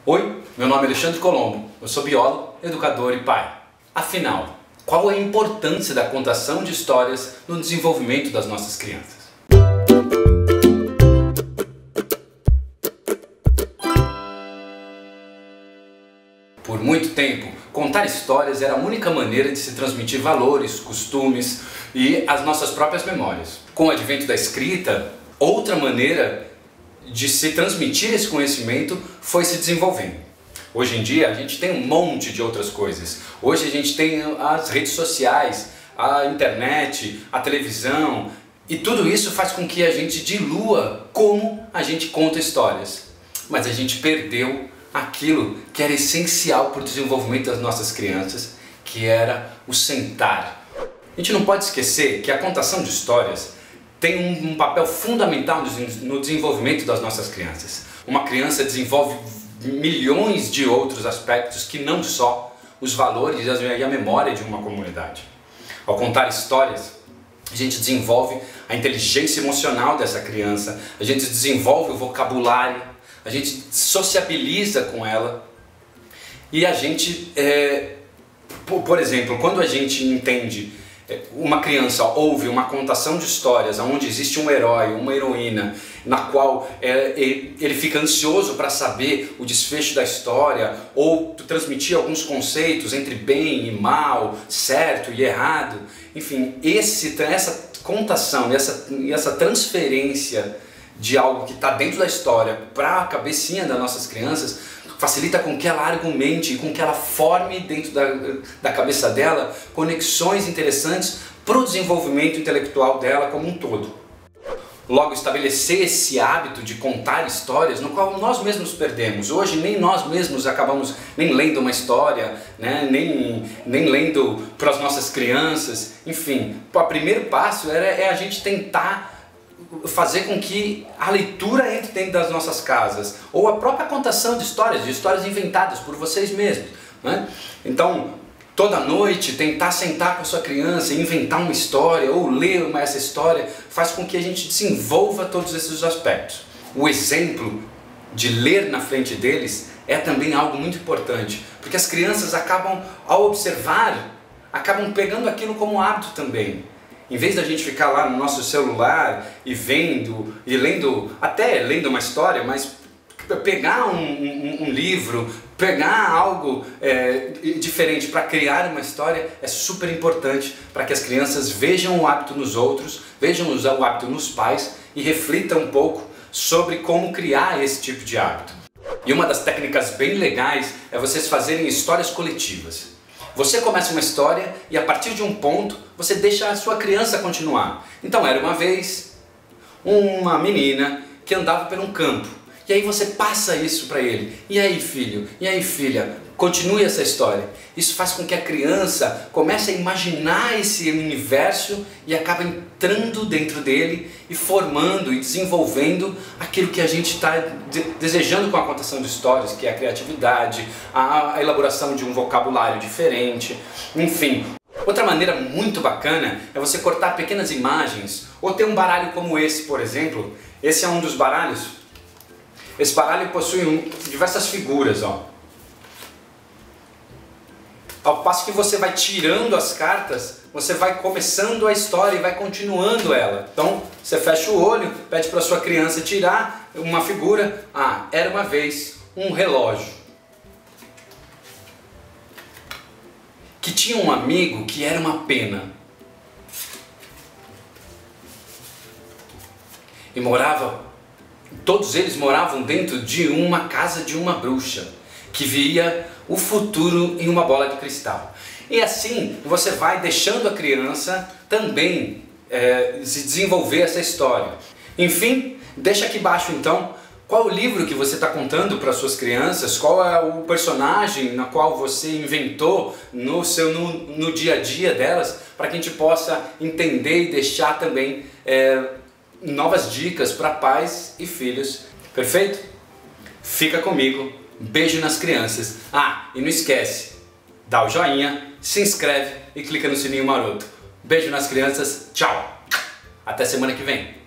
Oi, meu nome é Alexandre Colombo, eu sou biólogo, educador e pai. Afinal, qual é a importância da contação de histórias no desenvolvimento das nossas crianças? Por muito tempo, contar histórias era a única maneira de se transmitir valores, costumes e as nossas próprias memórias. Com o advento da escrita, outra maneira de se transmitir esse conhecimento foi se desenvolvendo. Hoje em dia a gente tem um monte de outras coisas. Hoje a gente tem as redes sociais, a internet, a televisão, e tudo isso faz com que a gente dilua como a gente conta histórias. Mas a gente perdeu aquilo que era essencial para o desenvolvimento das nossas crianças, que era o sentar. A gente não pode esquecer que a contação de histórias tem um papel fundamental no desenvolvimento das nossas crianças. Uma criança desenvolve milhões de outros aspectos que não só os valores e a memória de uma comunidade. Ao contar histórias, a gente desenvolve a inteligência emocional dessa criança, a gente desenvolve o vocabulário, a gente sociabiliza com ela e a gente, por exemplo, quando a gente entende, uma criança ouve uma contação de histórias onde existe um herói, uma heroína, na qual ele fica ansioso para saber o desfecho da história ou transmitir alguns conceitos entre bem e mal, certo e errado. Enfim, essa contação e essa transferência de algo que está dentro da história para a cabecinha das nossas crianças facilita com que ela argumente, com que ela forme dentro da cabeça dela conexões interessantes para o desenvolvimento intelectual dela como um todo. Logo, estabelecer esse hábito de contar histórias no qual nós mesmos perdemos. Hoje nem nós mesmos acabamos nem lendo uma história, né? nem lendo para as nossas crianças. Enfim, o primeiro passo é a gente tentar fazer com que a leitura entre dentro das nossas casas, ou a própria contação de histórias inventadas por vocês mesmos, né? Então, toda noite tentar sentar com a sua criança e inventar uma história, ou ler essa história, faz com que a gente desenvolva todos esses aspectos. O exemplo de ler na frente deles é também algo muito importante, porque as crianças acabam, ao observar, acabam pegando aquilo como hábito também. Em vez da gente ficar lá no nosso celular e vendo, e lendo, até lendo uma história, mas pegar um livro, pegar algo diferente para criar uma história é super importante para que as crianças vejam o hábito nos outros, vejam o hábito nos pais e reflitam um pouco sobre como criar esse tipo de hábito. E uma das técnicas bem legais é vocês fazerem histórias coletivas. Você começa uma história e a partir de um ponto você deixa a sua criança continuar. Então era uma vez uma menina que andava por um campo. E aí você passa isso para ele. E aí filho, e aí filha, continue essa história. Isso faz com que a criança comece a imaginar esse universo e acaba entrando dentro dele e formando e desenvolvendo aquilo que a gente está desejando com a contação de histórias, que é a criatividade, a elaboração de um vocabulário diferente, enfim. Outra maneira muito bacana é você cortar pequenas imagens ou ter um baralho como esse, por exemplo. Esse é um dos baralhos. Esse baralho possui diversas figuras, ó. Ao passo que você vai tirando as cartas, você vai começando a história e vai continuando ela. Então, você fecha o olho, pede para sua criança tirar uma figura. Ah, era uma vez um relógio que tinha um amigo que era uma pena. E todos eles moravam dentro de uma casa de uma bruxa, que via o futuro em uma bola de cristal. E assim você vai deixando a criança também se desenvolver essa história. Enfim, deixa aqui embaixo então qual o livro que você está contando para suas crianças, qual é o personagem na qual você inventou no dia a dia delas, para que a gente possa entender e deixar também novas dicas para pais e filhos. Perfeito? Fica comigo. Beijo nas crianças. Ah, e não esquece, dá o joinha, se inscreve e clica no sininho maroto. Beijo nas crianças, tchau! Até semana que vem.